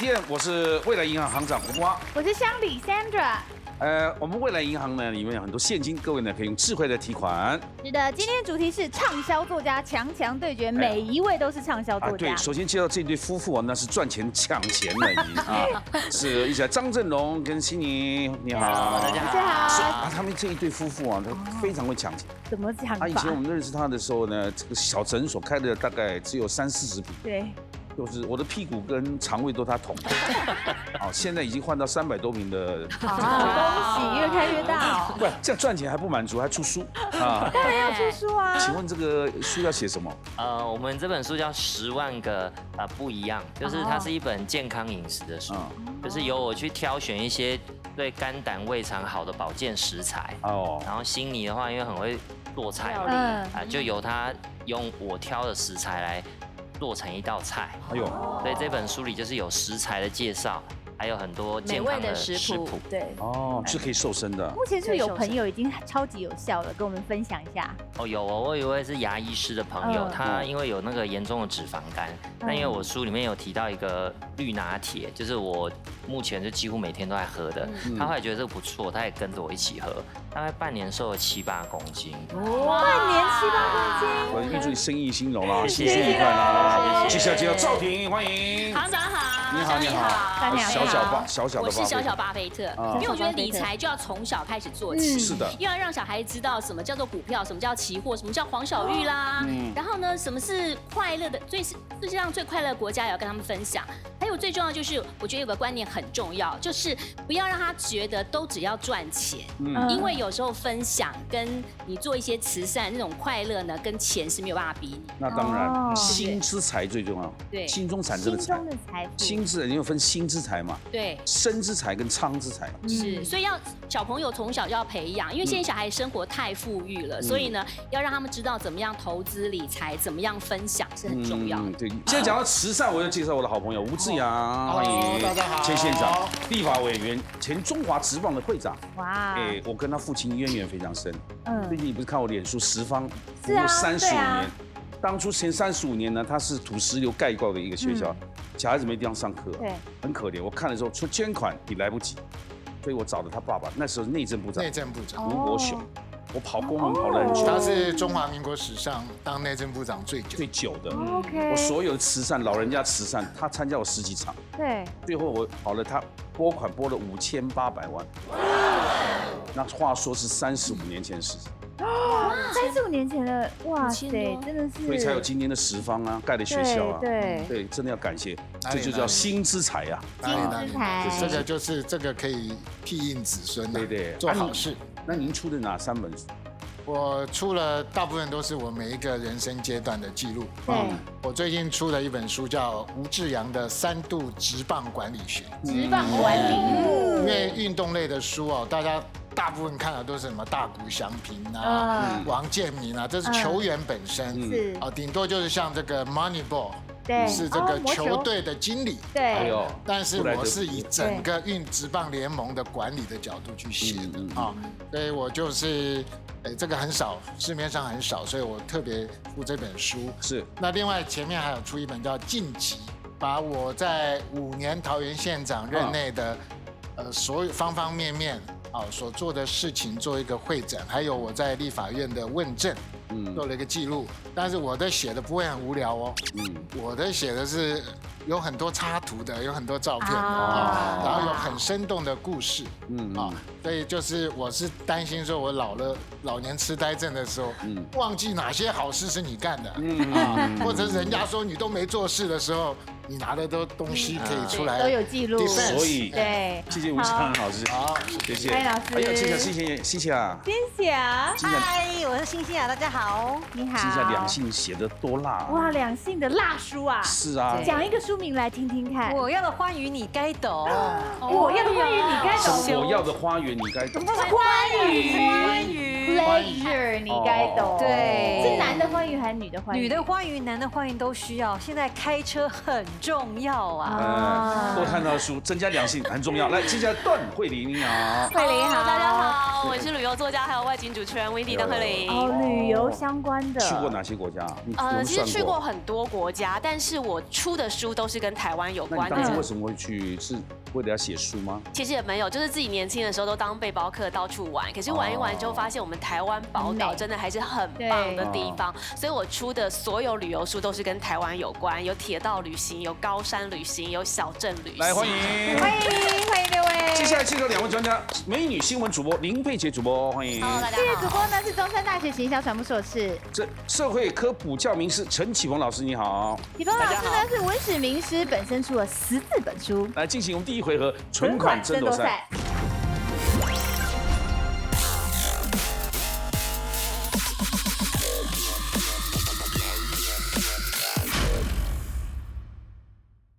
天，我是未来银行行长胡瓜，我是乡里 Sandra。我们未来银行呢，里面有很多现金，各位呢可以用智慧来提款。是的，今天主题是畅销作家强强对决，每一位都是畅销作家。对，首先介绍这对夫妇啊，那是赚钱抢钱了已经啊，是一起来张振龙跟悉尼，你好，大家好。他们这一对夫妇啊，他非常会抢钱。怎么抢法？以前我们认识他的时候呢，这个小诊所开的大概只有30-40平。对。就是我的屁股跟肠胃都他捅的，现在已经换到300多平的。恭喜，越开越大哦！不，这样赚钱还不满足，还出书啊？当然要出书啊！请问这个书要写什么？我们这本书叫《10万个不一样》，就是它是一本健康饮食的书，就是由我去挑选一些对肝胆胃肠好的保健食材哦。然后悉尼的话，因为很会做菜嘛，就由他用我挑的食材来做成一道菜。哎呦，所以这本书里就是有食材的介绍，还有很多健康的食谱。对，是可以瘦身的。目前是有朋友已经超级有效了，跟我们分享一下。有我有一位是牙医师的朋友，他因为有那个严重的脂肪肝，但因为我书里面有提到一个绿拿铁，就是我目前就几乎每天都在喝的。他后来觉得这个不错，他也跟着我一起喝，大概半年瘦了7-8公斤。哇，半年7-8公斤！我预祝你生意兴隆啦，新年愉快啦！接下来介绍赵婷，欢迎。行长好，你好，你好。小小的，我是小巴菲特，因为我觉得理财就要从小开始做起。是的，要让小孩知道什么叫做股票，什么叫期货，什么叫黄小玉啦。然后呢，什么是快乐的世界上最快乐的国家，也要跟他们分享。还有最重要就是，我觉得有个观念很重要，就是不要让他觉得都只要赚钱，因为有时候分享跟你做一些慈善那种快乐呢，跟钱是没有办法比拟。那当然，心之财最重要。对，心中产生的财。心之财，你有分心之财嘛？对，身之财跟仓之财。是，所以要小朋友从小就要培养，因为现在小孩生活太富裕了，所以呢，要让他们知道怎么样投资理财，怎么样分享是很重要的。对，现在讲到慈善，我要介绍我的好朋友吴志阳，欢迎，大家好，前县长、立法委员、前中华职棒的会长。哇，我跟他父亲渊源非常深。最近你不是看我脸书10方服务35年，当初前35年呢，他是土石流盖过的一个学校，小孩子没地方上课，对，很可怜。我看的时候，出捐款也来不及，所以我找了他爸爸，那时候内政部长吴国雄。我跑公文跑了很久，他是中华民国史上当内政部长最久的。我所有的慈善，老人家慈善，他参加过10几场。对，最后我跑了，他拨款拨了5800万。那话说是35年前的事情。35年前的，哇塞，真的是，所以才有今天的10方啊，盖的学校啊，对，真的要感谢，这就叫心之财啊。心之财，这个可以庇荫子孙，对，做好事。那您出的哪3本书？我出了大部分都是我每一个人生阶段的记录。我最近出了一本书叫吴志阳的3度职棒管理学。职棒管理，因为运动类的书哦，大部分看的都是什么大谷翔平啊、王建民啊，这是球员本身。顶多就是像这个 Moneyball。是这个球队的经理，对，但是我是以整个职棒联盟的管理的角度去写的啊，所以我就是这个很少，市面上很少，所以我特别出这本书。是，那另外前面还有出一本叫《晋级》，把我在5年桃园县长任内的所有方方面面所做的事情做一个汇整，还有我在立法院的问政。做了一个记录，但是我的写的不会很无聊哦。我的写的是有很多插图的，有很多照片的然后有很生动的故事。所以就是我是担心说，我老年痴呆症的时候，忘记哪些好事是你干的，或者人家说你都没做事的时候，你拿的东西可以出来都有记录。所以对，谢谢吴强老师，好，谢谢。嗨，老师，谢谢。嗨，我是欣欣啊，大家好，你好。欣欣两性写的多辣哇，两性的辣书啊。是啊，讲一个书名来听听看。我要的花语你该懂。我要的花语你该懂。我要的花园你该懂。不是花语。pleasure 你该懂。对，是男的欢愉还是女的欢愉？女的欢愉，男的欢愉都需要。现在开车很重要啊。多看到书，增加良性很重要。来，接下来段慧玲，你好。慧玲好，大家好，我是旅游作家还有外景主持人Wendy邓慧玲。哦，旅游相关的。去过哪些国家？其实去过很多国家，但是我出的书都是跟台湾有关的。当初为什么会去？是为了要写书吗？其实也没有，就是自己年轻的时候都当背包客到处玩，可是玩一玩之后发现我们台湾宝岛真的还是很棒的地方，所以我出的所有旅游书都是跟台湾有关，有铁道旅行，有高山旅行，有小镇旅行。来，欢迎六位。接下来介绍2位专家，美女新闻主播林佩杰主播，欢迎。大家好。这位主播呢是中山大学行销传播硕士。这社会科普教名师陈启峰老师，你好。启峰老师呢是文史名师，本身出了14本书。来进行我们第1回合存款争夺赛。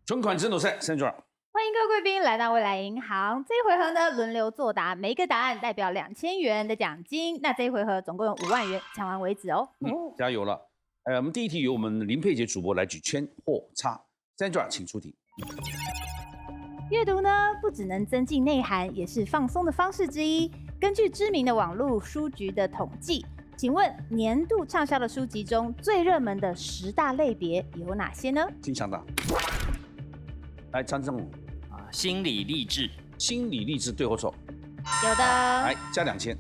存款争夺赛，Sandra。欢迎各位贵宾来到未来银行。这一回合呢，轮流作答，每一个答案代表2000元的奖金。那这一回合总共有5万元，抢完为止哦。加油了！我们第一题由我们林佩杰主播来举圈或叉。Sandra，请出题。阅读呢，不只能增进内涵，也是放松的方式之一。根据知名的网络书局的统计，请问年度畅销的书籍中最热门的10大类别有哪些呢？请抢答。来，张正武。心理励志，心理励志对或错？有的。来，加2000。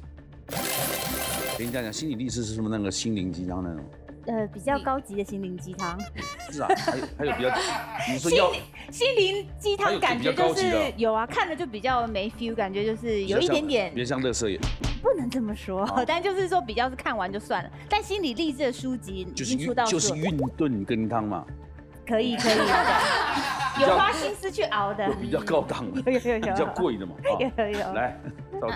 给你讲，心理励志是什么？那个心灵鸡汤那种？比较高级的心灵鸡汤。是啊，还有比较，你说要心灵鸡汤感觉就是有啊，看了就比较没 feel， 感觉就是有一点点，别像垃圾眼。不能这么说，但就是说比较是看完就算了。但心理励志的书籍已经出到就是运炖羹汤嘛。可以的，有花心思去熬的，比较高档，有比较贵的嘛。有。来，到底。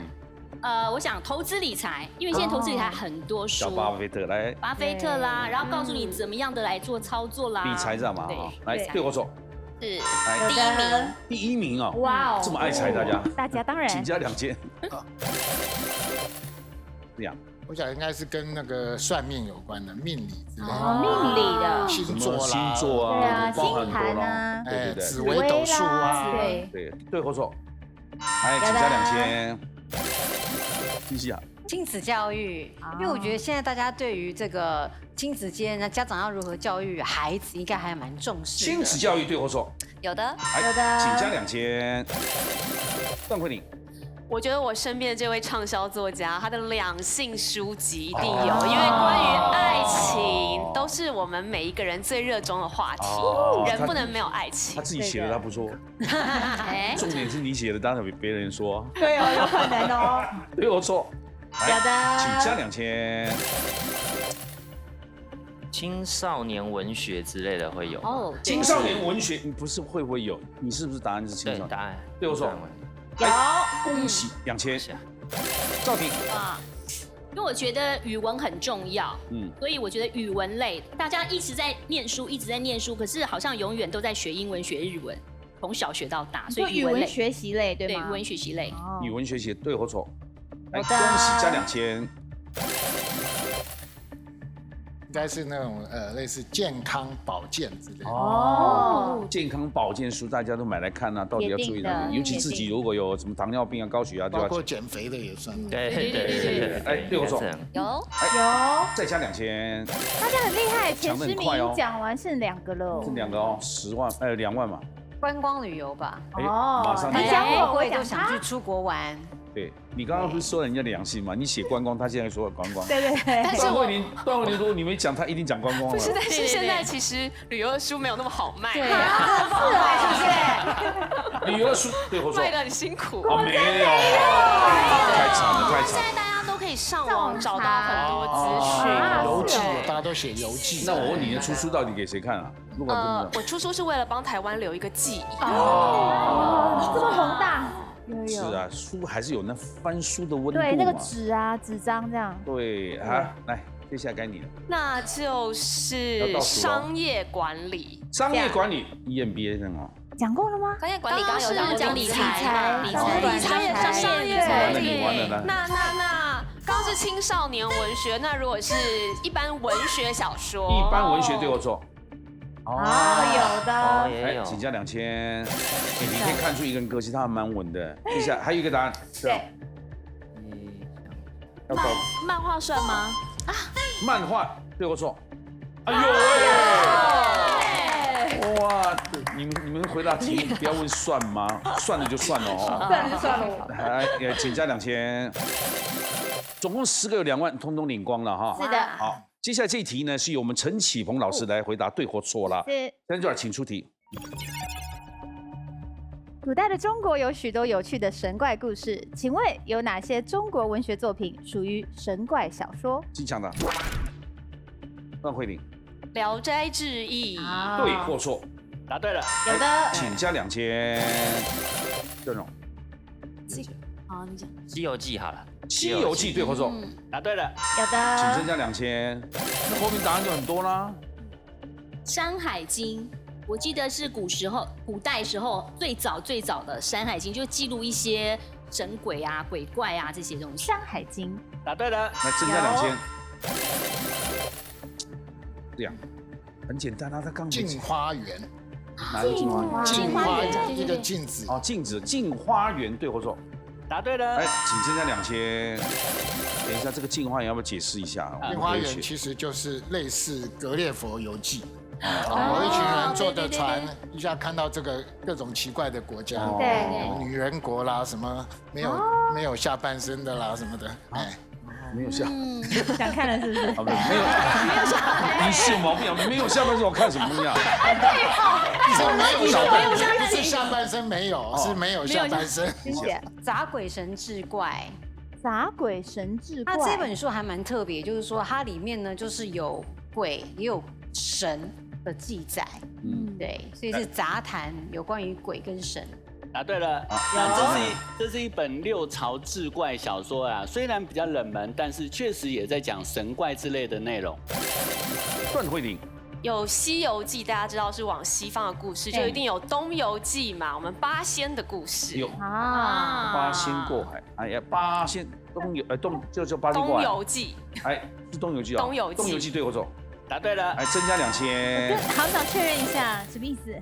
我想投资理财，因为现在投资理财很多书，小巴菲特来，巴菲特啦，然后告诉你怎么样的来做操作啦。理财知道吗？来，对我说，是第一名哦，哇哦，这么爱财，大家当然，请加2000。这样，我想應該是跟那個算命有關的命理之類的，命理的星座啦，星座啊，對啊，星盤啊，對，紫微斗數啊，對或錯？來，請加2000。繼續啊。亲子教育，因为我觉得现在大家对于这个亲子间，那家长要如何教育孩子，应该还蛮重视。亲子教育对或错？有的，有的，请加2000。段慧玲。我觉得我身边的这位畅销作家，他的两性书籍一定有，因为关于爱情都是我们每一个人最热衷的话题，人不能没有爱情。他自己写的他不说，重点是你写的，当然比别人说。对哦，有可能哦。对或错？有的，请加2000。青少年文学之类的会有哦。青少年文学，你不是会不会有？你是不是答案是青少年？答案对或错？有，恭喜2000。赵婷啊，因为我觉得语文很重要，所以我觉得语文类大家一直在念书，可是好像永远都在学英文、学日文，从小学到大，所以语文学习类对吗？对，语文学习类。语文学习对或错？来，恭喜加2000。应该是那种类似健康保健之类的健康保健书大家都买来看啊，到底要注意哪里？尤其自己如果有什么糖尿病啊、高血压，包括减肥的也算。对。哎，对或错？有。再加2000。大家很厉害，前10名讲完剩2个了。剩2个哦，10万2万嘛。观光旅游吧。马上。大家会不会都想去出国玩？对，你刚刚不是说人家良心吗？你写观光，他现在说观光。对。但是段慧玲如果你没讲，他一定讲观光了。不是，但是现在其实旅游的书没有那么好卖。对啊，是旅游的书对或错？卖得很辛苦。没有，太惨了。现在大家都可以上网找到很多资讯。游记，大家都写游记。那我问你，出书到底给谁看啊？我出书是为了帮台湾留一个记忆。这么宏大。是啊，书还是有那翻书的温度嘛。对，那个纸啊，纸张这样。对啊，来，接下来该你了。那就是商业管理。商业管理 EMBA 那个。讲过了吗？商业管理刚刚有讲理财，商业管理。那你完了呢？那刚刚是青少年文学，那如果是一般文学小说，一般文学对或错？有的，也有。请加2000。你可以看出一个人个性，他还蛮稳的。接下来还有一个答案，对，要搞漫画算吗？漫画对或错？哎呦！哇，你们回答题目不要问算吗？算了就算了哦。算了就算了。来，请加2000。总共10个有2万，通通领光了哈。是的。好，接下来这一题呢，是由我们陈启鹏老师来回答对或错了。是。现在就来请出题。古代的中国有许多有趣的神怪故事，请问有哪些中国文学作品属于神怪小说？金强的。段慧玲。《聊斋志异》对或错？答对了。有的。请加2000。郑荣。好，你讲。《西游记》好了，《西游记》对或错？答对了。有的。请增加2000。那后面答案就很多啦。《山海经》。我记得是古代时候最早的《山海经》，就记录一些神鬼啊、鬼怪啊这些东西。《山海经》答对了，来增加2000。这样，很简单啊，他刚镜花缘，哪个镜花？镜花缘，一个镜子。哦，镜子，镜花缘对或错？答对了。来，请增加2000。等一下，这个镜花缘要不要解释一下？镜花缘其实就是类似《格列佛游记》。有一群人坐的船，一下看到这个各种奇怪的国家，女人国啦，什么没有下半身的啦，什么的，没有下，想看了是不是？没有下，你是有毛病啊！没有下半身，我看什么东西啊？是下半身没有，是没有下半身。谢谢。杂鬼神志怪，杂鬼神志怪。它这本书还蛮特别，就是说它里面呢，就是有鬼也有神的记载，对，所以是杂谈有关于鬼跟神。答对了，这是一本6朝志怪小说啊，虽然比较冷门，但是确实也在讲神怪之类的内容。段慧玲。有《西游记》，大家知道是往西方的故事，就一定有《东游记》嘛，我们八仙的故事。有八仙过海，哎呀，八仙就叫八仙过海。东游记，哎，是东游记啊。东游记对或错？答对了，来增加2000。好想确认一下，什么意思？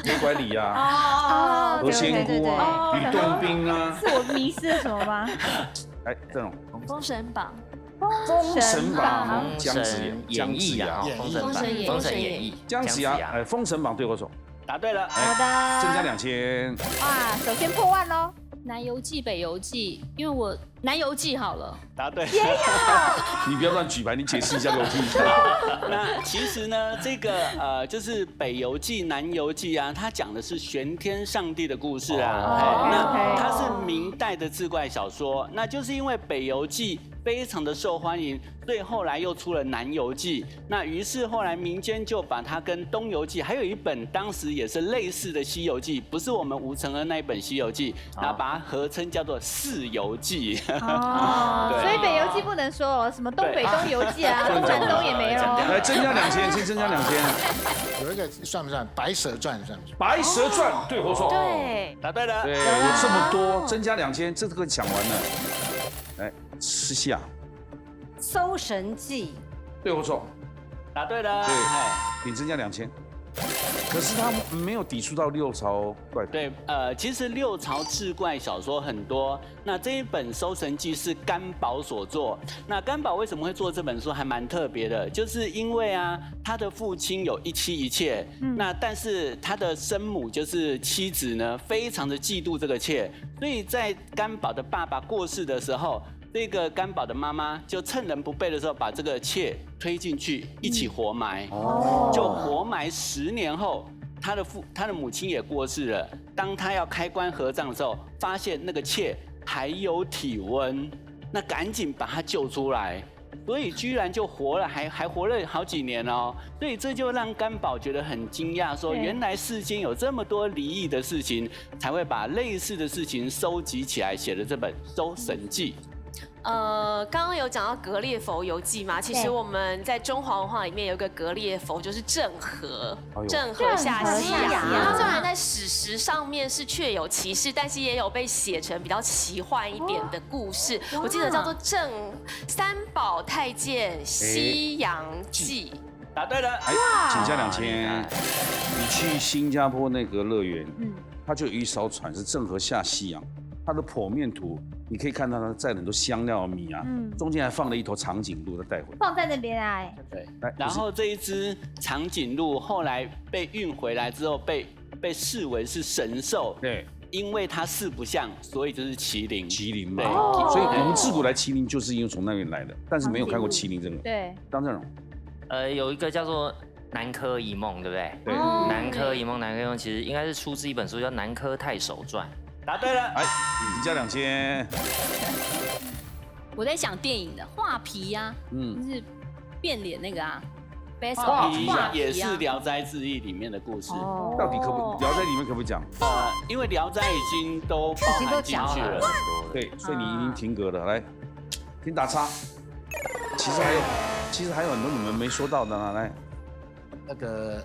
野拐李啊，何仙姑啊，吕洞宾啊。是我迷失了什么吗？哎，这种《封神榜》。封神榜，江子牙，封神演义，姜子牙，哎，封神榜对或错？答对了，好的，增加2000。哇，首先破万喽！南游记、北游记，因为我南游记好了。答对。也有。你不要乱举牌，你解释一下给我听一下。那其实呢，这个就是北游记、南游记啊，它讲的是玄天上帝的故事啊。那它是明代的志怪小说，那就是因为北游记非常的受欢迎，所以后来又出了南游记。那于是后来民间就把它跟东游记，还有一本当时也是类似的西游记，不是我们吴承恩那一本西游记，那把它合称叫做四游记。所以北游记不能说哦，什么东北东游记啊，东南东也没有。来增加2000，先增加2000。有一个算不算《白蛇传》算不算？白蛇传对或错？对，答对了。对，有这么多，增加2000，这个讲完了。来，吃下。搜神记对或错？答对了。对，你增加2000。可是他没有抵触到6朝怪。对，其实6朝志怪小说很多，那这一本《搜神记》是甘宝所作。那甘宝为什么会做这本书，还蛮特别的，就是因为啊，他的父亲有一妻一妾，那但是他的生母就是妻子呢，非常的嫉妒这个妾，所以在甘宝的爸爸过世的时候，这个甘宝的妈妈就趁人不备的时候，把这个妾推进去一起活埋。就活埋10年后，他的母亲也过世了。当他要开棺合葬的时候，发现那个妾还有体温，那赶紧把她救出来。所以居然就活了，还活了好几年哦。所以这就让甘宝觉得很惊讶，说原来世间有这么多离异的事情，才会把类似的事情收集起来，写了这本《搜神记》。刚刚有讲到格列佛游记嘛，其实我们在中华文化里面有一个格列佛，就是郑和，郑和下西洋。它虽然在史实上面是确有其事，但是也有被写成比较奇幻一点的故事。我记得叫做《三宝太监西洋记》。答对了，请加2000。你去新加坡那个乐园，它就有一艘船是郑和下西洋，它的剖面图你可以看到它载了很多香料米啊，中间还放了一头长颈鹿，它带回来放在那边啊。对，然后这一只长颈鹿后来被运回来之后，被视为是神兽。对。因为它四不像，所以就是麒麟。麒麟嘛，所以我们自古来麒麟就是因为从那边来的，但是没有看过麒麟这个。对，张正荣。有一个叫做《南柯一梦》，对不对？对，南柯一梦其实应该是出自一本书，叫《南柯太守传》。答对了，你加2000。我在想电影的画皮呀，就是变脸那个啊。画皮也是《聊斋志异》里面的故事。到底《聊斋》里面可不可以讲？因为《聊斋》已经都包含进去了。对，所以你已经停格了。来，请打叉。其实还有很多你们没说到的呢。来，那个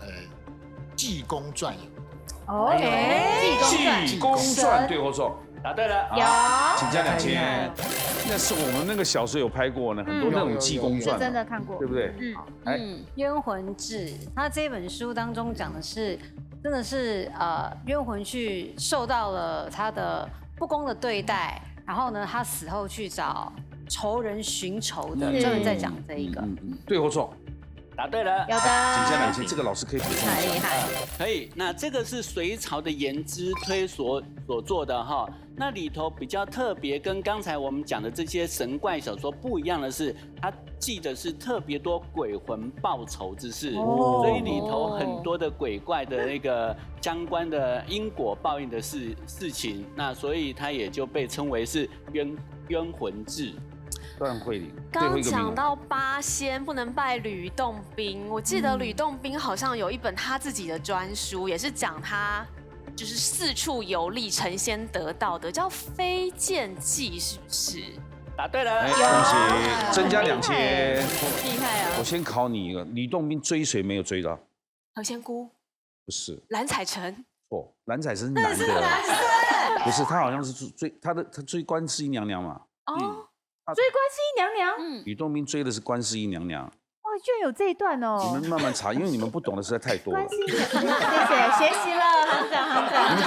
济公传有。济公传对或错？答对了，有，请加2000。那是我们那个小时候有拍过呢，很多那种济公传，真的看过，对不对？冤魂志，他这本书当中讲的是，真的是冤魂去受到了他的不公的对待，然后呢，他死后去找仇人寻仇的，专门在讲这一个。对或错？答对了，有的。请加2000，这个老师可以补充一下。太厉害，可以。那这个是隋朝的颜之推所做的哈。那里头比较特别，跟刚才我们讲的这些神怪小说不一样的是，它记的是特别多鬼魂报仇之事，所以里头很多的鬼怪的那个相关的因果报应的事情，那所以它也就被称为是冤魂志。段慧玲，刚讲到八仙不能拜吕洞宾，我记得吕洞宾好像有一本他自己的专书，也是讲他就是四处游历成仙得道的，叫《飞剑记》，是不是？答对了，恭喜，增加2000，厉害啊！我先考你一个，吕洞宾追谁没有追到？何仙姑？不是。蓝彩臣？哦，蓝彩是男的。不是，他好像是追他追观世音娘娘嘛。哦。追观世音娘娘，吕洞宾追的是观世音娘娘。哇，居然有这一段哦！你们慢慢查，因为你们不懂的实在太多了。观世音娘娘，谢谢，学习了，行长。你们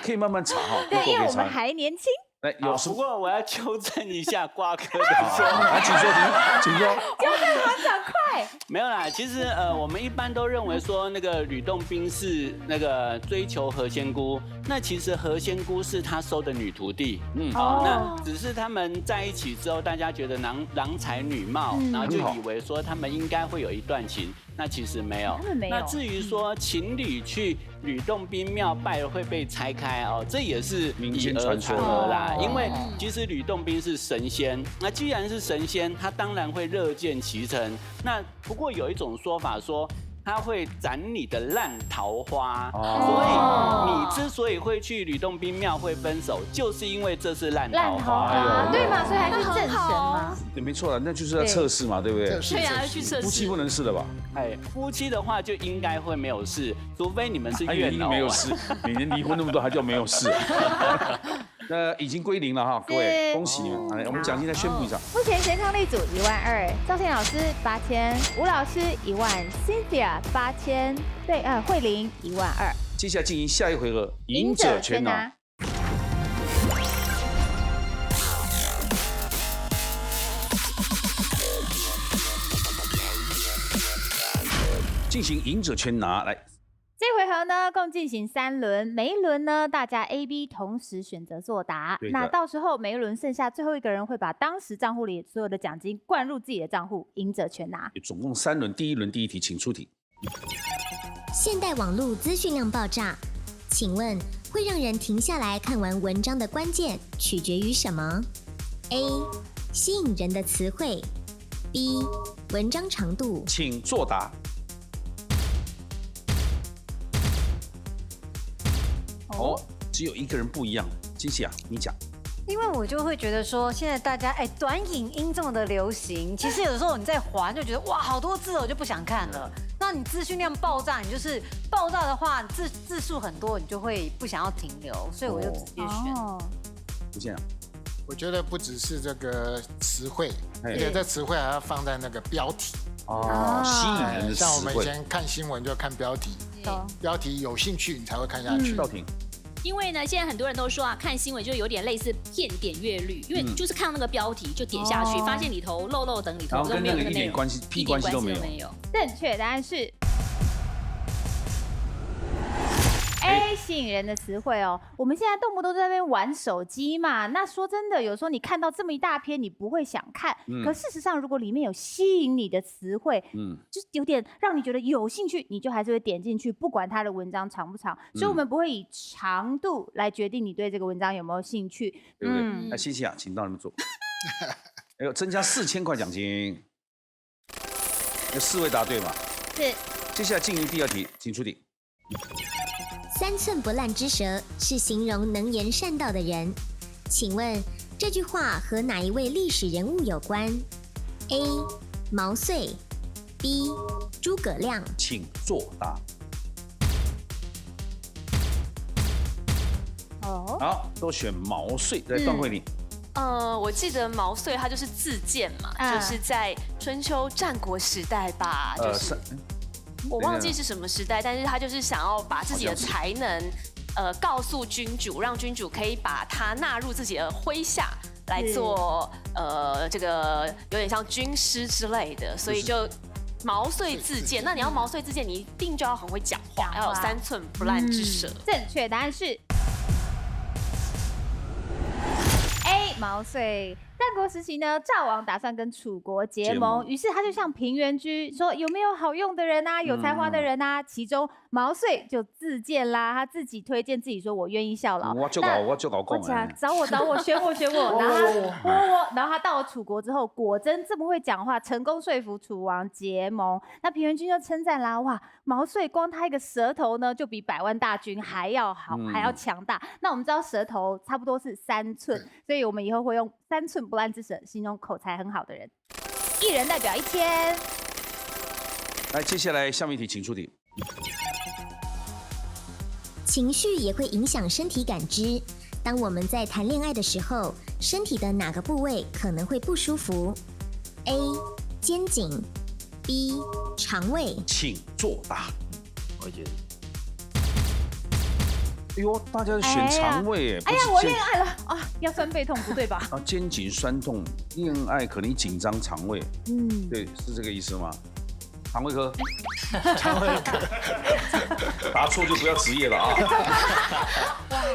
可以慢慢查哈。对，因为我们还年轻。来，不过我要纠正一下瓜哥的说法。请说。纠正行长快。没有啦，其实我们一般都认为说那个吕洞宾是那个追求何仙姑，那其实何仙姑是他收的女徒弟，那只是他们在一起之后，大家觉得郎才女貌，然后就以为说他们应该会有一段情。那其实没有，那至于说情侣去吕洞宾庙拜会被拆开哦，这也是民间传说啦。因为其实吕洞宾是神仙，那既然是神仙，他当然会乐见其成。那不过有一种说法说，他会斩你的烂桃花，所以你之所以会去吕洞宾庙会分手，就是因为这是烂桃花，对嘛？所以还是正神嘛。对，没错了，那就是要测试嘛，对不对？对啊，要去测试。夫妻不能试的吧？夫妻的话就应该会没有事，除非你们是怨偶。没有事，每年离婚那么多，还叫没有事？那已经归零了哈，各位，恭喜你们！来，我们奖金再宣布一下。目前健康力组12000，赵倩老师8000，吴老师10000 ，Cynthia 8000，对，慧玲12000。接下来进行下一回合，赢者全拿。进行赢者全拿，来。这回合呢，共进行3轮，每一轮呢，大家 A、B 同时选择作答。那到时候每一轮剩下最后一个人会把当时账户里所有的奖金灌入自己的账户，赢者全拿。总共3轮，第一轮第一题，请出题。现代网络资讯量爆炸，请问会让人停下来看完文章的关键取决于什么 ？A. 吸引人的词汇 ，B. 文章长度。请作答。只有一个人不一样，金喜啊，你讲。因为我就会觉得说，现在大家短影音这么的流行，其实有的时候你在滑就觉得哇好多字我就不想看了。那你资讯量爆炸，你就是爆炸的话字数很多，你就会不想要停留，所以我就直接选。不这样。我觉得不只是这个词汇，而且这词汇还要放在那个标题。吸引人的词汇。像我们以前看新闻就看标题，标题有兴趣你才会看下去。赵婷。因为呢，现在很多人都说啊，看新闻就有点类似骗点阅率，因为就是看到那个标题就点下去，发现里头漏漏等里头都没有那个内容，屁关系都没有。正确答案是 A， 吸引人的词汇哦。我们现在动不动在那边玩手机嘛，那说真的，有时候你看到这么一大篇，你不会想看。可事实上，如果里面有吸引你的词汇，就是有点让你觉得有兴趣，你就还是会点进去，不管它的文章长不长。所以我们不会以长度来决定你对这个文章有没有兴趣，对不对？那西西啊，请到你们坐。哎呦，增加4000块奖金，有4位答对嘛？是。接下来进入第2题，请出题。3寸不烂之舌是形容能言善道的人，请问这句话和哪一位历史人物有关 ？A. 毛遂 B. 诸葛亮。请作答。好，都选毛遂。在段慧玲。我记得毛遂他就是自荐嘛，就是在春秋战国时代吧，我忘记是什么时代，但是他就是想要把自己的才能，告诉君主，让君主可以把他纳入自己的麾下来做，这个有点像军师之类的，所以就毛遂自荐。那你要毛遂自荐，你一定就要很会讲话，要有3寸不烂之舌。正确答案是 A， 毛遂。战国时期呢，赵王打算跟楚国结盟，于是他就向平原居说有没有好用的人啊，有才华的人啊。其中毛遂就自荐啦，他自己推荐自己说我愿意效劳。我就搞共哎，找我，选我。然后他到了楚国之后，果真这么会讲话，成功说服楚王结盟。那平原君就称赞啦，哇，毛遂光他一个舌头呢，就比100万大军还要好，还要强大。那我们知道舌头差不多是3寸，所以我们以后会用3寸不烂之舌形容口才很好的人。1人代表1000。来，接下来下面一题，请出题。情绪也会影响身体感知。当我们在谈恋爱的时候，身体的哪个部位可能会不舒服 ？A. 肩颈 B. 肠胃。请作答。我觉得。哎呦，大家选肠胃哎呀，我恋爱了啊，腰酸背痛不对吧？肩颈酸痛，恋爱可能紧张肠胃。对，是这个意思吗？肠胃科。肠胃科。答错就不要职业了啊。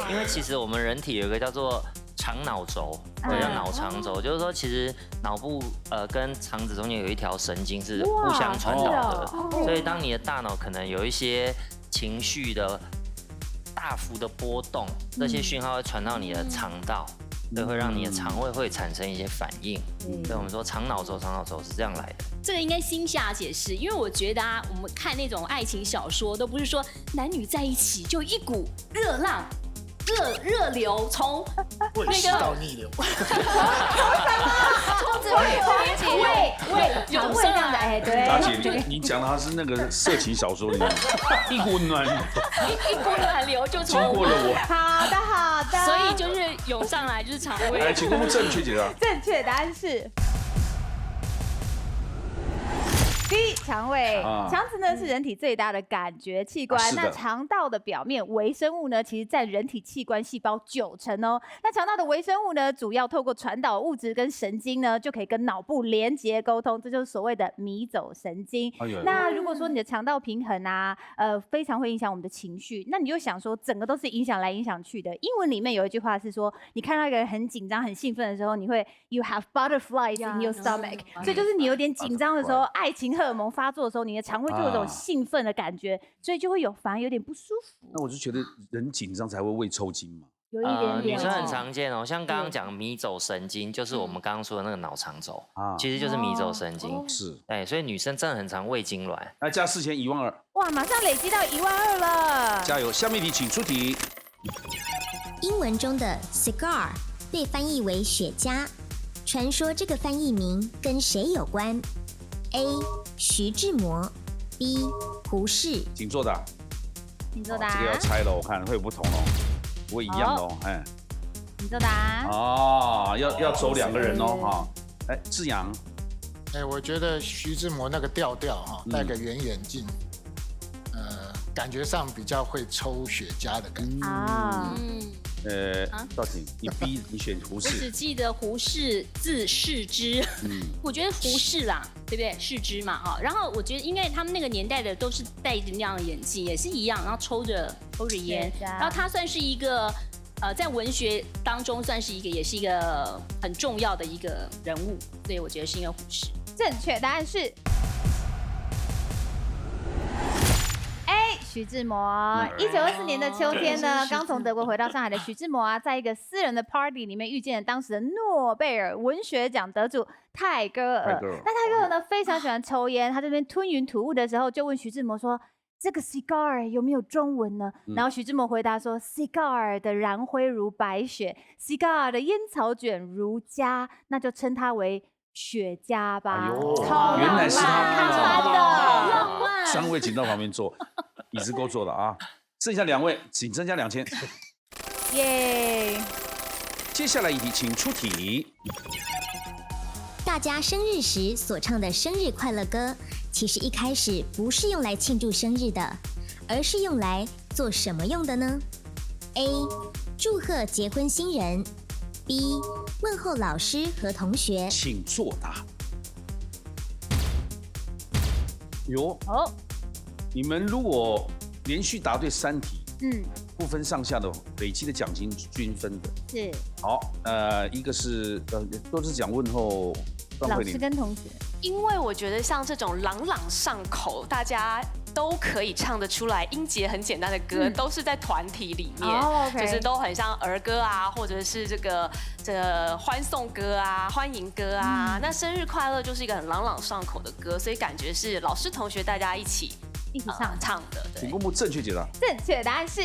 因为其实我们人体有一个叫做肠脑轴，叫脑肠轴，就是说其实脑部跟肠子中间有一条神经是互相传导的，所以当你的大脑可能有一些情绪的大幅的波动，这些讯号会传到你的肠道，对，会让你的肠胃会产生一些反应。所以我们说肠脑轴是这样来的。这个应该心下解释，因为我觉得啊，我们看那种爱情小说，都不是说男女在一起就一股热浪。热流从胃食道逆流，从胃涌上来，对。大姐，你讲的他是那个色情小说里面，一股暖流就从经过了我。好的，所以就是涌上来就是肠胃。来，请公布正确解答。正确答案是B， 肠胃。肠子呢是人体最大的感觉器官。那肠道的表面微生物呢，其实占人体器官细胞90%哦。那肠道的微生物呢，主要透过传导物质跟神经呢，就可以跟脑部连接沟通，这就是所谓的迷走神经。那如果说你的肠道平衡啊，非常会影响我们的情绪，那你就想说，整个都是影响来影响去的。英文里面有一句话是说，你看到一个人很紧张、很兴奋的时候，你会 You have butterflies in your stomach， 所以就是你有点紧张的时候，爱情荷尔蒙发作的时候，你的肠胃就有种兴奋的感觉，所以就会反而有点不舒服。那我就觉得人紧张才会胃抽筋嘛。有一点点。女生很常见哦，像刚刚讲迷走神经，就是我们刚刚说的那个脑肠轴，其实就是迷走神经。是。哎，所以女生真的很常胃痉挛。来加4000 12000。哇，马上累积到12000了。加油！下面一题请出题。英文中的 cigar 被翻译为雪茄。传说这个翻译名跟谁有关 ？A. 徐志摩 B. 胡适。请作答。请作答。这个要猜了，我看会有不同哦，不会一样的哦。哎，请作答。哦，要走2个人哦，哈。哎，志扬。我觉得徐志摩那个调哈，戴个圆眼镜，感觉上比较会抽雪茄的感觉。啊。赵婷，你选胡适。我只记得胡适字适之，我觉得胡适啦，对不对？适之嘛，哈。然后我觉得应该他们那个年代的都是戴着那样的眼镜，也是一样，然后抽着烟，然后他算是一个在文学当中算是也是一个很重要的一个人物，所以我觉得是应该胡适。正确答案是。徐志摩，1924年的秋天呢，刚从德国回到上海的徐志摩啊，在一个私人的 party 里面遇见了当时的诺贝尔文学奖得主泰戈尔。那泰戈尔呢非常喜欢抽烟，他这边吞云吐雾的时候，就问徐志摩说：“这个 cigar 有没有中文呢？”然后徐志摩回答说 ：“cigar 的燃灰如白雪 ，cigar 的烟草卷如痂，那就称它为雪茄吧。”超原来是他的浪漫。3位请到旁边坐。椅子够坐了啊，剩下2位，请增加2000。耶！接下来一题，请出题。大家生日时所唱的生日快乐歌，其实一开始不是用来庆祝生日的，而是用来做什么用的呢 ？A. 祝贺结婚新人 B. 问候老师和同学。请作答。你们如果连续答对3题，不分上下的累积的奖金均分的。是。好，一个是都是讲问候老师跟同学。因为我觉得像这种朗朗上口，大家都可以唱得出来，音节很简单的歌，都是在团体里面，就是都很像儿歌啊，或者是这个欢送歌啊、欢迎歌啊。那生日快乐就是一个很朗朗上口的歌，所以感觉是老师同学大家一起唱的。请公布正确解答。正确答案是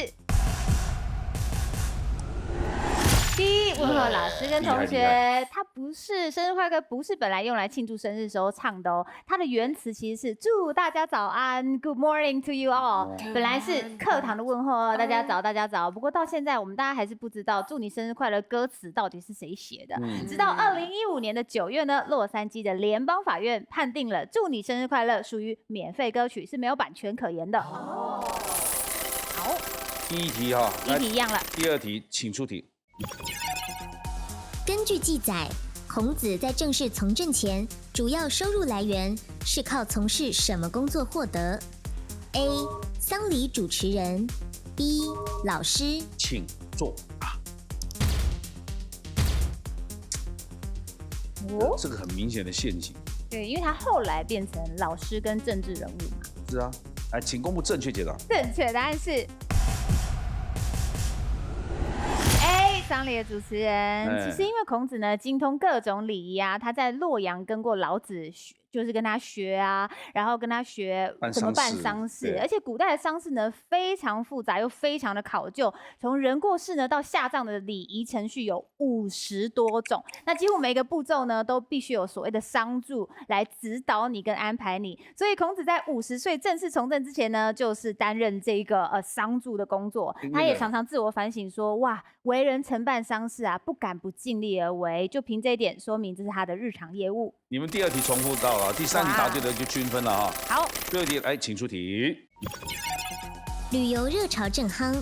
B， 问候老师跟同学。它不是生日快乐歌，不是本来用来庆祝生日时候唱的哦。它的原词其实是祝大家早安 ，Good morning to you all。本来是课堂的问候哦，大家早，大家早。不过到现在，我们大家还是不知道祝你生日快乐歌词到底是谁写的。直到2015年的9月呢，洛杉矶的联邦法院判定了祝你生日快乐属于免费歌曲，是没有版权可言的。好，第一题哈，第一题一样了。第2题，请出题。根据记载，孔子在正式从政前，主要收入来源是靠从事什么工作获得 ？A. 丧礼主持人 B. 老师。请作答。这个很明显的陷阱。对，因为他后来变成老师跟政治人物嘛。是啊，来，请公布正确解答。正确答案是丧礼的主持人。其实因为孔子呢精通各种礼仪啊，他在洛阳跟过老子，就是跟他学啊，然后跟他学怎么办丧事。而且古代的丧事呢非常复杂又非常的考究，从人过世呢到下葬的礼仪程序有50多种。那几乎每一个步骤呢都必须有所谓的商助来指导你跟安排你。所以孔子在50岁正式从政之前呢，就是担任这个商助的工作。他也常常自我反省说，哇，为人承办丧事啊，不敢不尽力而为。就凭这一点，说明这是他的日常业务。你们第2题重复到了，第3题答对的就均分了哈。好，第2题来，请出题。旅游热潮正夯，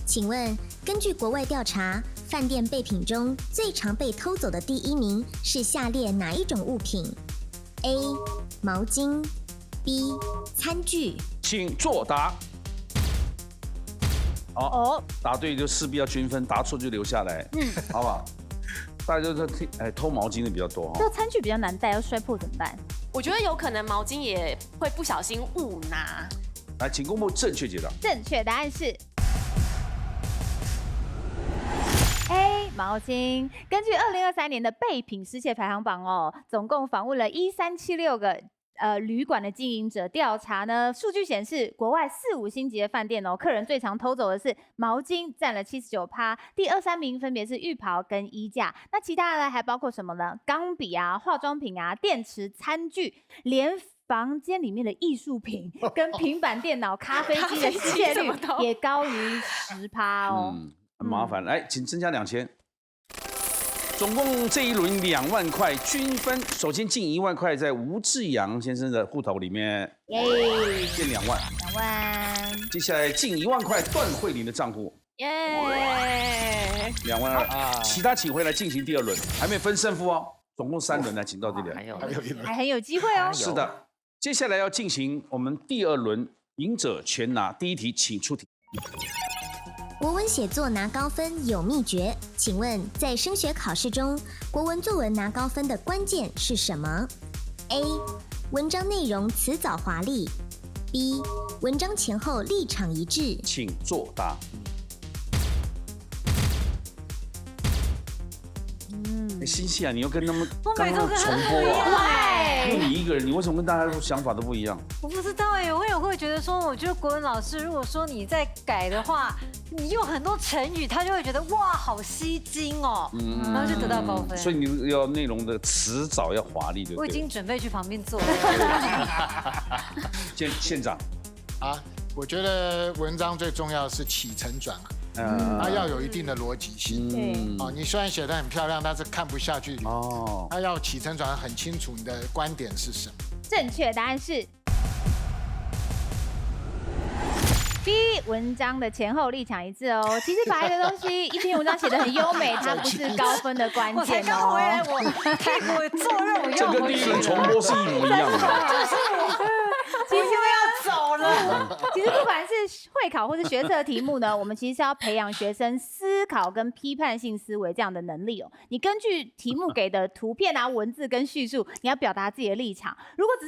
请问根据国外调查，饭店备品中最常被偷走的第1名是下列哪一种物品 ？A. 毛巾 B. 餐具。请作答。好，答对就势必要均分，答错就留下来，好不好？大家都在偷毛巾的比较多哈。这个餐具比较难带，要摔破怎么办？我觉得有可能毛巾也会不小心误拿。来，请公布正确解答。正确答案是 A 毛巾。根据2023年的备品失窃排行榜哦，总共访问了1376个旅馆的经营者调查呢，数据显示，国外4、5星级的饭店客人最常偷走的是毛巾，占了79%，第2、3名分别是浴袍跟衣架。那其他的还包括什么呢？钢笔啊、化妆品啊、电池、餐具，连房间里面的艺术品跟平板电脑、咖啡机的失窃率也高于10%哦。很麻烦。来，请增加2000。总共这一轮2万块均分，首先进1万块在吴志阳先生的户头里面，进2万。2万。接下来进1万块段慧玲的账户，耶，2万2。其他请回来进行第2轮，还没分胜负哦。总共3轮呢，请到这里。还有一轮，还很有机会哦。是的，接下来要进行我们第2轮，赢者全拿。第一题，请出题。国文写作拿高分有秘诀，请问在升学考试中，国文作文拿高分的关键是什么 ？A. 文章内容辞藻华丽 ；B. 文章前后立场一致。请作答。欣喜啊，你又跟他们刚刚重播啊？就你一个人，你为什么跟大家想法都不一样？我不知道哎，我也会觉得说，我觉得国文老师如果说你在改的话，你用很多成语，他就会觉得哇，好吸睛哦，然后就得到高分。所以你要内容的辞藻要华丽，对不对？我已经准备去旁边坐了。县长啊，我觉得文章最重要的是起承转合。它要有一定的逻辑性。哦，你虽然写得很漂亮，但是看不下去。哦，它要起承转合很清楚，你的观点是什么？正确答案是 B， 文章的前后立场一致哦。其实把一个东西一篇文章写得很优美，它不是高分的关键哦。我才刚回来，我泰国做任务，这跟第1轮重播是一模一样的。就是我。其实要走了。其实不管是会考或是学测题目呢，我们其实是要培养学生思考跟批判性思维这样的能力哦。你根据题目给的图片啊、文字跟叙述，你要表达自己的立场。如果只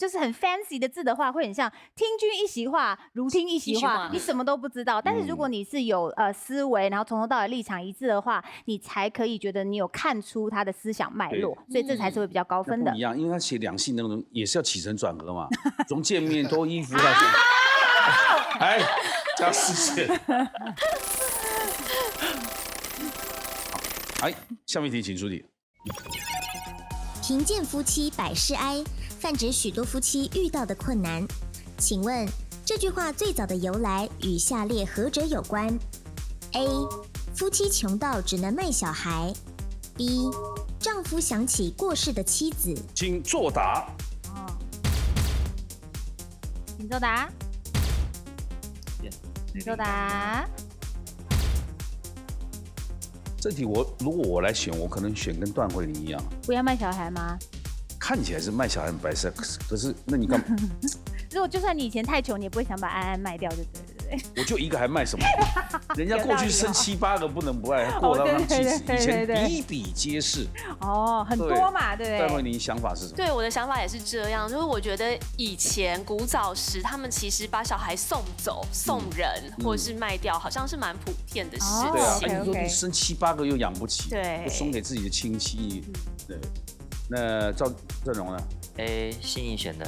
是很 fancy 的字的话，会很像听君一席话，如听一席话，你什么都不知道。但是如果你是有思维，然后从头到尾立场一致的话，你才可以觉得你有看出他的思想脉络，所以这才是会比较高分的。不一样，因为他写两性那种也是要起承转合嘛。从见面脱衣服到哎，加4线。好，下面一题请出题。贫贱夫妻百事哀，泛指许多夫妻遇到的困难。请问这句话最早的由来与下列何者有关 ？A. 夫妻穷到只能卖小孩 ；B. 丈夫想起过世的妻子。请作答。请作答。作答。这题如果我来选，我可能选跟段慧玲一样。不要卖小孩吗？看起来是卖小孩很白色，可是那你干嘛？如果就算你以前太穷，你也不会想把安安卖掉，对不对？我就一个还卖什么？人家过去生7、8个不能不爱，过到他们妻子，以前比比皆是。哦，很多嘛，对不对？段慧玲想法是什么？对，我的想法也是这样，就是我觉得以前古早时，他们其实把小孩送走、送人，或者是卖掉，好像是蛮普遍的事情。对啊，你说你生7、8个又养不起，对，就送给自己的亲戚。对，那赵正荣呢？心怡选的。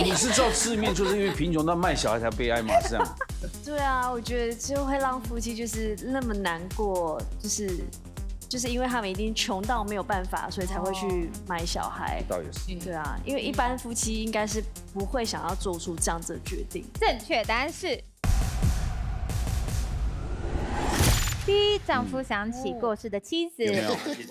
你是照字面，就是因为贫穷到卖小孩才悲哀嘛？是这样。对啊，我觉得就会让夫妻就是那么难过，就是因为他们一定穷到没有办法，所以才会去买小孩。倒也是。对啊，因为一般夫妻应该是不会想要做出这样子的决定。正确答案是 B， 丈夫想起过世的妻子。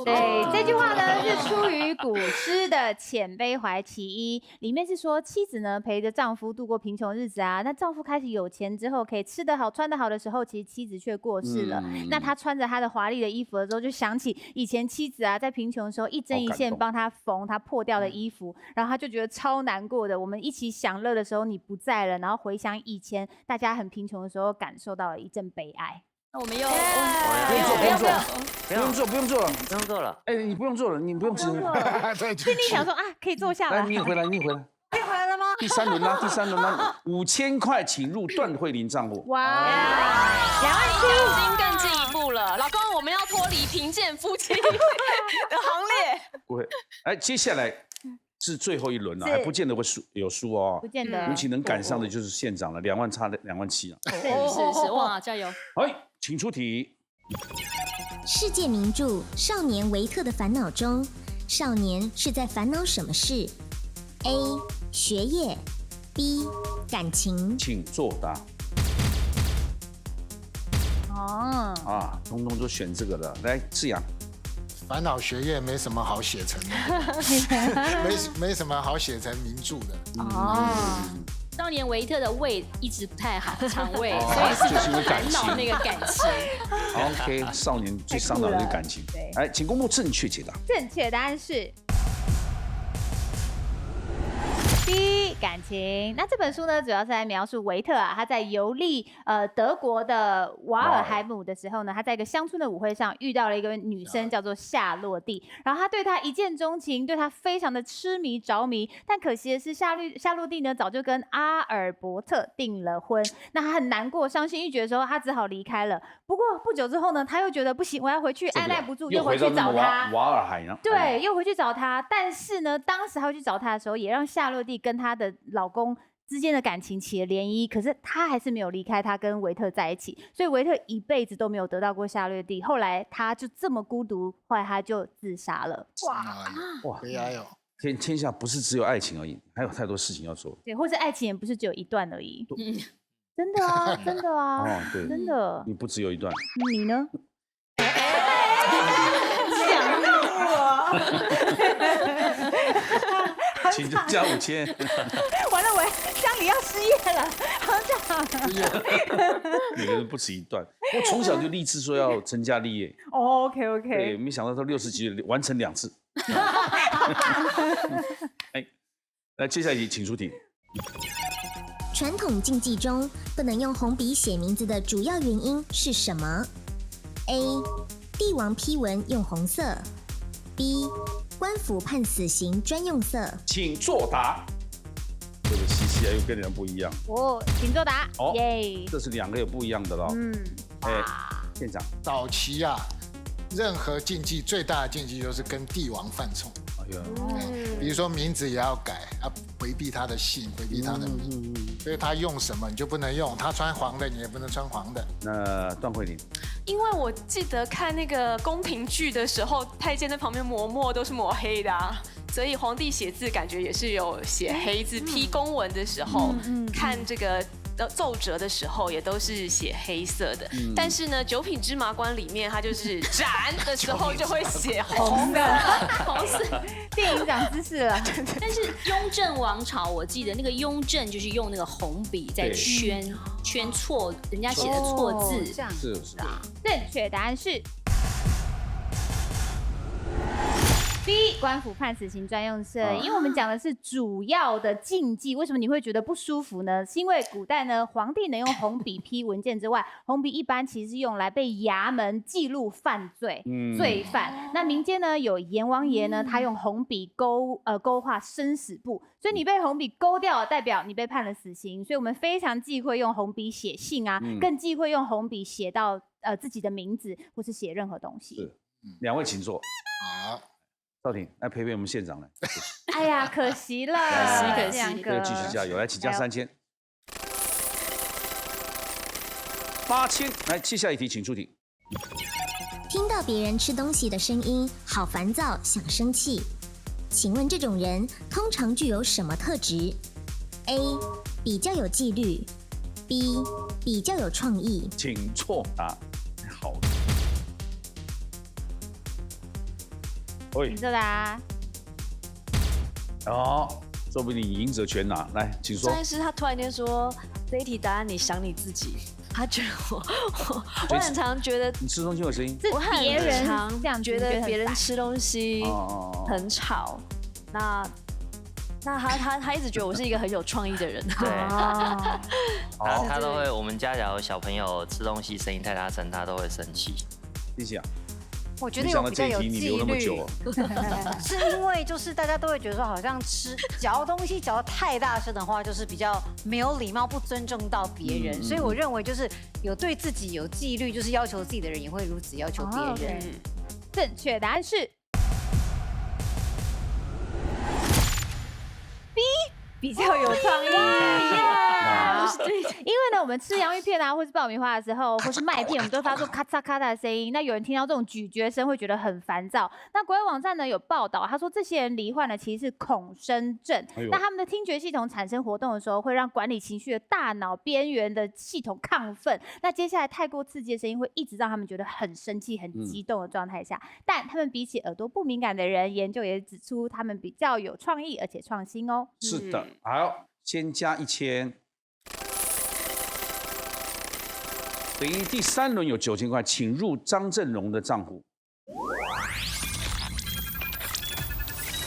对，这句话呢是出于古诗的《遣悲怀其一》，里面是说妻子呢陪着丈夫度过贫穷日子啊，那丈夫开始有钱之后，可以吃得好、穿得好的时候，其实妻子却过世了。那他穿着他的华丽的衣服的时候，就想起以前妻子啊在贫穷的时候一针一线帮他缝他破掉的衣服，然后他就觉得超难过的。我们一起享乐的时候你不在了，然后回想以前大家很贫穷的时候，感受到了一阵悲哀。那我们又不用做了。哎，你不用做了，你不用吃。心里想说啊，可以坐下了。来，你也回来。你回来了吗？第三轮啦，5000块请入段慧玲账户。哇已经更进一步了，老公，我们要脱离贫贱夫妻的行列。不会。哎，接下来是最后一轮了，还不见得会有输哦。不见得。尤其能赶上的就是县长了，2万差27000了。是，哇，加油！哎，请出题。世界名著《少年维特的烦恼》中，少年是在烦恼什么事 ？A. 学业 B. 感情。请作答。哦。啊，通通都选这个的。来，志扬。烦恼学业没什么好写成的，没什么好写成名著的。哦。少年维特的胃一直不太好，肠胃，所以是因为烦恼那个感情。OK， 少年最伤脑的感情。对，来，请公布正确解答。正确答案是 B 感情。那这本书呢，主要是来描述维特啊，他在游历德国的瓦尔海姆的时候呢，他在一个乡村的舞会上遇到了一个女生，叫做夏洛蒂。然后他对她一见钟情，对她非常的痴迷着迷。但可惜的是，夏洛蒂呢早就跟阿尔伯特订了婚。那他很难过、伤心欲绝的时候，他只好离开了。不过不久之后呢，他又觉得不行，我要回去，按耐不住，又回去找他。瓦尔海呢？对，又回去找他。但是呢，当时他回去找他的时候，也让夏洛蒂跟她的老公之间的感情起了涟漪。可是他还是没有离开他，跟维特在一起。所以维特一辈子都没有得到过夏洛蒂。后来他就这么孤独，后来他就自杀了。哇，悲哀哦！天下不是只有爱情而已，还有太多事情要做。对，或是爱情也不是只有一段而已。真的啊，真的啊。哦，对，真的。你不只有一段。你呢？想入我。请加5000。完了，我乡里要失业了，好像。每个人不止一段。我从小就立志说要成家立业。OK。对，没想到他60几岁完成2次。哎，来，接下来请出题。传统竞技中不能用红笔写名字的主要原因是什么 ？A. 帝王批文用红色 B. 官府判死刑专用色。请作答。这个西西又跟人家不一样。请作答。耶，这是2个有不一样的咯。县长。早期啊，任何竞技最大的竞技就是跟帝王犯冲。比如说名字也要改，要回避他的姓，回避他的名，所以他用什么你就不能用，他穿黄的你也不能穿黄的。那段慧玲，因为我记得看那个宫廷剧的时候，太监在旁边磨墨都是抹黑的啊，所以皇帝写字感觉也是有写黑字，批公文的时候看这个。奏折的时候也都是写黑色的，但是呢，九品芝麻官里面它就是斩的时候就会写红的，红色。电影长知识了。但是雍正王朝，我记得那个雍正就是用那个红笔在圈错人家写的错字，这样是啊。正确答案是。B 官府判死刑专用色，因为我们讲的是主要的禁忌。为什么你会觉得不舒服呢？是因为古代呢，皇帝能用红笔批文件之外，红笔一般其实是用来被衙门记录犯罪、罪犯。那民间呢有阎王爷呢，他用红笔勾画生死簿，所以你被红笔勾掉了，代表你被判了死刑。所以我们非常忌讳用红笔写信啊，更忌讳用红笔写到自己的名字或是写任何东西。是，2位请坐。好。少廷来陪陪我们县长来。哎呀，可惜了，可惜，这个继续加油，来，请加3000。8000，来，接下一题，请出题。听到别人吃东西的声音，好烦躁，想生气。请问这种人通常具有什么特质 ？A. 比较有纪律 ，B. 比较有创意。请作答。好。请作答。说不定赢者全拿。来，请说。张医师他突然间说这一题答案，你想你自己。他觉得我很常觉得你吃东西有声音，我很常觉得别人吃东西很吵。那他一直觉得我是一个很有创意的人。对，他都会。我们家假如小朋友吃东西声音太大声，他都会生气。谢谢啊。我觉得有比较有纪律，是因为就是大家都会觉得说，好像嚼东西嚼得太大声的话，就是比较没有礼貌，不尊重到别人。所以我认为就是有对自己有纪律，就是要求自己的人也会如此要求别人。正确答案是比较有创意。因为呢，我们吃洋芋片啊，或是爆米花的时候，或是麦片，我们都发出咔嚓咔嚓的声音。那有人听到这种咀嚼声，会觉得很烦躁。那国外网站呢有报道，他说这些人罹患的其实是恐声症。那他们的听觉系统产生活动的时候，会让管理情绪的大脑边缘的系统亢奋。那接下来太过刺激的声音，会一直让他们觉得很生气、很激动的状态下。但他们比起耳朵不敏感的人，研究也指出他们比较有创意，而且创新哦。是的，好，先加1000。等于第3轮有9000块，请入张振荣的账户。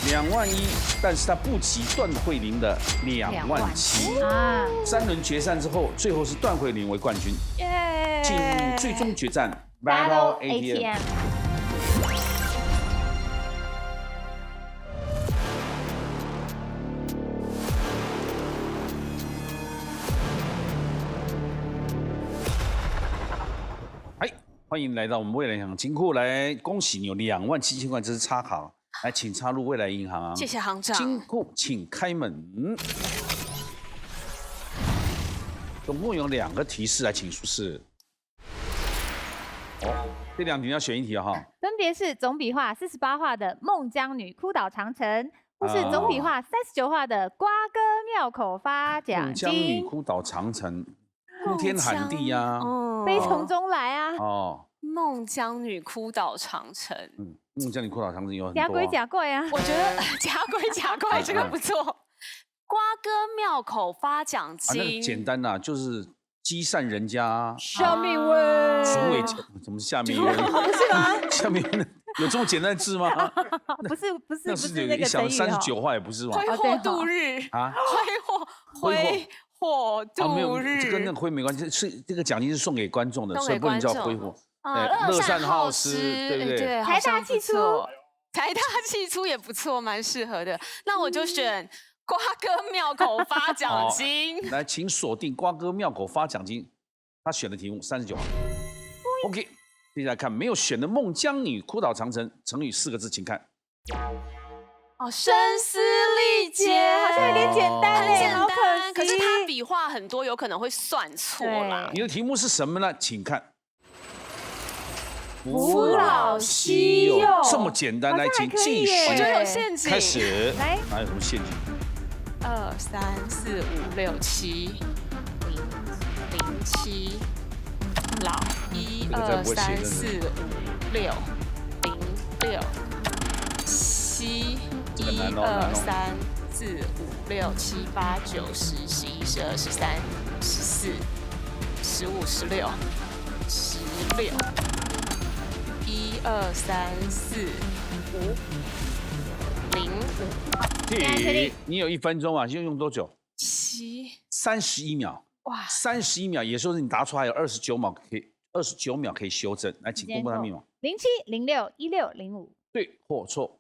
2万1，但是他不及段慧玲的2万7啊。3轮决战之后，最后是段慧玲为冠军，进入最终决战 Battle ATM。欢迎来到我们未来银行金库，来恭喜你有27000块，这是插卡，来请插入未来银行。谢谢行长。金库请开门。总共有2个提示来请出示。这2题要选一题哈。分别是总笔画48画的孟姜女哭倒长城，或是总笔画39画的瓜哥庙口发奖金。孟姜女哭倒长城。呼天喊地呀，悲从中来啊！孟姜女哭倒长城。孟姜女哭倒长城有很多。假鬼假怪啊！我觉得假鬼假怪这个不错。瓜哥庙口发奖金。那个简单呐，就是积善人家。下面问。主委怎么下面问？不是吗？下面有这么简单的字吗？不是那个想39画也不是吗？挥霍度日啊，挥霍度日，这跟那个挥没关系，是这个奖金是送给观众的，所以不能叫挥霍。乐善好施，对不对？对，财大气粗，财大气粗也不错，蛮适合的。那我就选瓜哥庙口发奖金。来，请锁定瓜哥庙口发奖金。他选的题目39号。OK， 接下来看没有选的孟姜女哭倒长城，成语4个字，请看。声嘶力竭，好像有点简单嘞，好可是他笔画很多，有可能会算错啦。你的题目是什么呢？请看。扶老携幼，这么简单，来，请继续。我觉得有陷阱。开始，来，哪有什么陷阱？2、3、4、5、6、7、07，老1、2、3、4、5、6、06、7。1、2、3、4、5、6、7、8、9、10、11、12、13、14、15、16、16。1、2、3、4、5、05。停！你有1分钟啊，用多久？31秒。哇！31秒，也就是你答出还有29秒可以修正。来，请公布他密码。07、06、16、05。对或错？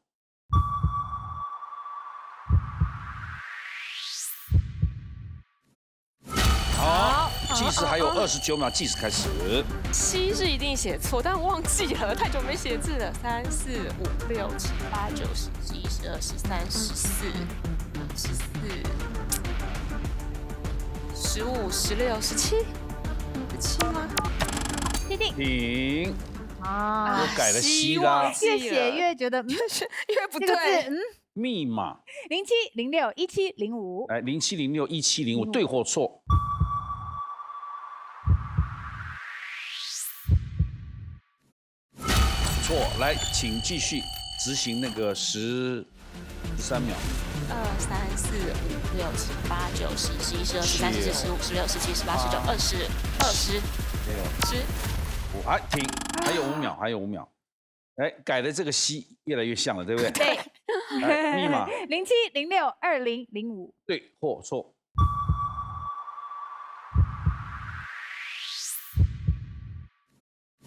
好，计时还有29秒，计时开始。7是一定写错，但忘记了，太久没写字了。3、4、5、6、7、8、9、10、11、12、13、14、15、16、17、17吗？停。啊，又改了西啦。越写越觉得越不对。密码07、06、17、05。来，07、06、17、05，对或错？错。来，请继续执行那个13秒。2、3、4、5、6、7、8、9、10、11、12、13、14、15、16、17、18、19、20、20、10。哎，停，还有5秒，还有5秒。哎，改的这个西越来越像了，对不对？对。密码07、06、20、05。对或错？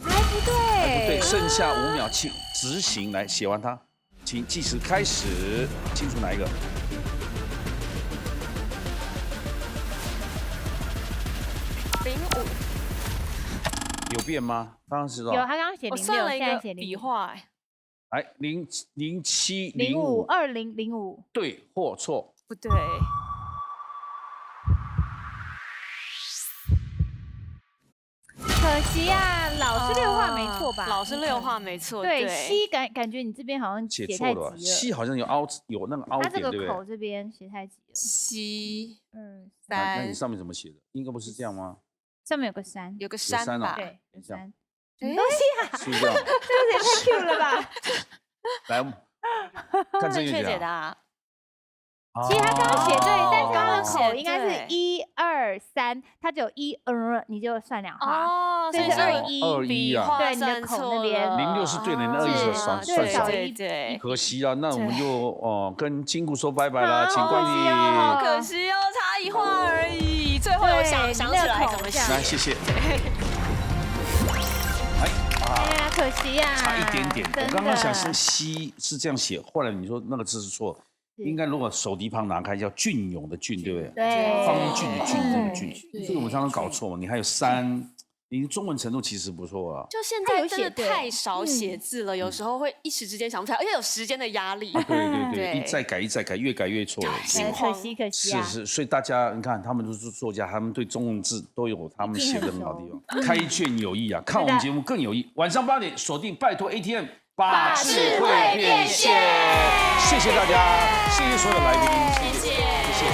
还不对。还不对，剩下5秒，请执行。来，写完它，请计时开始。清楚哪一个？有变吗？刚刚是多少？有，他刚刚写06，我算了一个写笔画。来，07、05、20、05。对或错？不对。可惜啊，老师六画没错吧？老师六画没错。对，西感觉你这边好像写错了，西好像有那个凹点，对不对？它这个口这边写太急了。西那你上面怎么写的？应该不是这样吗？上面有个山，有个山吧？对，有山。什么东西啊？是这样，这也太 Q 了吧！来，看正确解答。其实他刚刚写对，但刚刚口应该是1、2、3，他只有1、你就算2画。哦，所以是2、1啊。对，你的口那边06是对的，你2、1是算少的。对，可惜啊，那我们就跟金谷说拜拜啦，请关闭。好可惜哦，差1画而已。最后有想起来怎么写？来，谢谢。哎呀，可惜呀，差一点点。我刚刚想是西是这样写，后来你说那个字是错。应该如果手提旁拿开叫隽永的隽，对不对？对，方一隽的隽，这个隽，所以我们常常搞错嘛。你还有山，你中文程度其实不错啊。就现在真的太少写字了，有时候会一时之间想不出来，而且有时间的压力。对，一再改，越改越错。可惜啊。是，所以大家你看，他们都是作家，他们对中文字都有他们写的很好的地方。开卷有益啊，看我们节目更有益。晚上8点锁定，拜托 ATM。把智慧变现，谢谢大家，谢谢所有的来宾，谢谢所有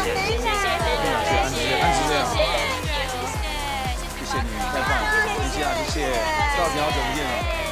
人，谢谢安子亮，谢谢你，太棒了，谢谢啊，谢谢，赵婷好久不见了。